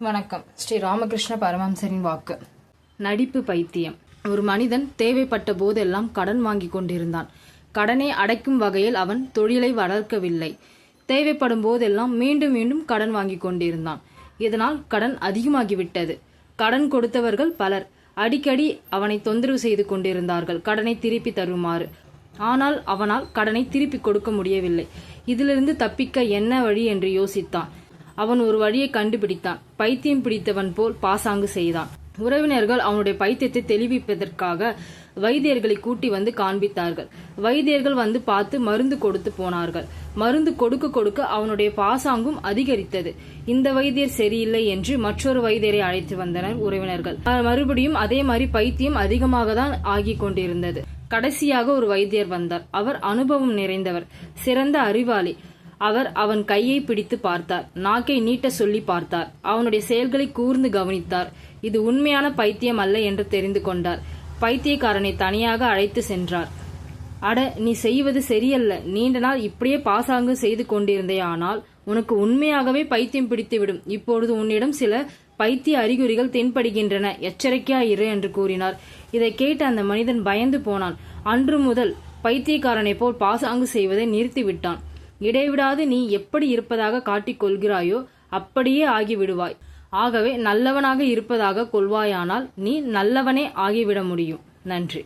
வணக்கம். ஸ்ரீ ராமகிருஷ்ண பரமஹம்சரின் வாக்கு. நடிப்பு பைத்தியம். ஒரு மனிதன் தேவைப்பட்ட போதெல்லாம் கடன் வாங்கி கொண்டிருந்தான். கடனை அடைக்கும் வகையில் அவன் தொழிலை வளர்க்கவில்லை. தேவைப்படும் போதெல்லாம் மீண்டும் மீண்டும் கடன் வாங்கி கொண்டிருந்தான். இதனால் கடன் அதிகமாகிவிட்டது. கடன் கொடுத்தவர்கள் பலர் அடிக்கடி அவனை தொந்தரவு செய்து கொண்டிருந்தார்கள் கடனை திருப்பி தருமாறு. ஆனால் அவனால் கடனை திருப்பி கொடுக்க முடியவில்லை. இதிலிருந்து தப்பிக்க என்ன வழி என்று யோசித்தான். அவன் ஒரு வழியை கண்டுபிடித்தான். பைத்தியம் பிடித்தவன் போல் பாசாங்கு செய்தான். உறவினர்கள் அவனுடைய பைத்தியத்தை தெளிவிப்பதற்காக வைத்தியர்களை கூட்டி வந்து காண்பித்தார்கள். வைத்தியர்கள் வந்து பார்த்து மருந்து கொடுத்து போனார்கள். மருந்து கொடுக்க கொடுக்க அவனுடைய பாசாங்கும் அதிகரித்தது. இந்த வைத்தியர் சரியில்லை என்று மற்றொரு வைத்தியரை அழைத்து வந்தனர் உறவினர்கள். மறுபடியும் அதே மாதிரி பைத்தியம் அதிகமாக தான் ஆகி கொண்டிருந்தது. கடைசியாக ஒரு வைத்தியர் வந்தார். அவர் அனுபவம் நிறைந்தவர், சிறந்த அறிவாளி. அவர் அவன் கையை பிடித்து பார்த்தார். நாக்கை நீட்ட சொல்லி பார்த்தார். அவனுடைய செயல்களை கூர்ந்து கவனித்தார். இது உண்மையான பைத்தியம் அல்ல என்று தெரிந்து கொண்டார். பைத்தியக்காரனை தனியாக அழைத்து சென்றார். அட, நீ செய்வது சரியல்ல. நீண்ட நாள் இப்படியே பாசாங்கு செய்து கொண்டிருந்தே, ஆனால் உனக்கு உண்மையாகவே பைத்தியம் பிடித்துவிடும். இப்பொழுது உன்னிடம் சில பைத்திய அறிகுறிகள் தென்படுகின்றன. எச்சரிக்கையாயிரு என்று கூறினார். இதை கேட்டு அந்த மனிதன் பயந்து போனான். அன்று முதல் பைத்தியக்காரனை போல் பாசாங்கு செய்வதை நிறுத்திவிட்டான். இடைவிடாது நீ எப்படி இருப்பதாக காட்டிக் கொள்கிறாயோ அப்படியே ஆகிவிடுவாய். ஆகவே நல்லவனாக இருப்பதாக கொள்வாயானால் நீ நல்லவனே ஆகிவிட முடியும். நன்றி.